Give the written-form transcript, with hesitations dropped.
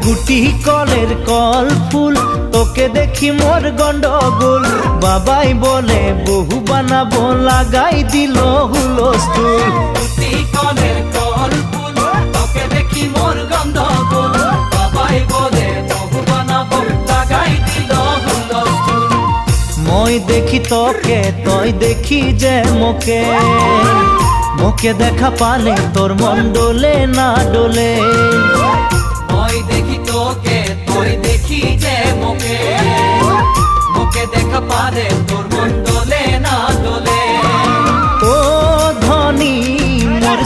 গুটি কলের কল ফুল, তোকে দেখি মোর গন্ডগোল। বাবাই বলে বহু বানাবো, লাগাই দিল হুলস্থুল। গুটি কলের কল ফুল, তোকে দেখি মোর গন্ডগোল। বাবাই বলে বহু বানাবো, লাগাই দিল হুলস্থুল। মই দেখি তোকে, তই দেখি যে মোকে, মোকে দেখা পালে তোর মন ডোলে না ডোলে। মই দেখি তোকে, তুই দেখি যে মোকে, মোকে দেখা পারে তোর মন ডোলে না ডোলে। ও ধনী মোর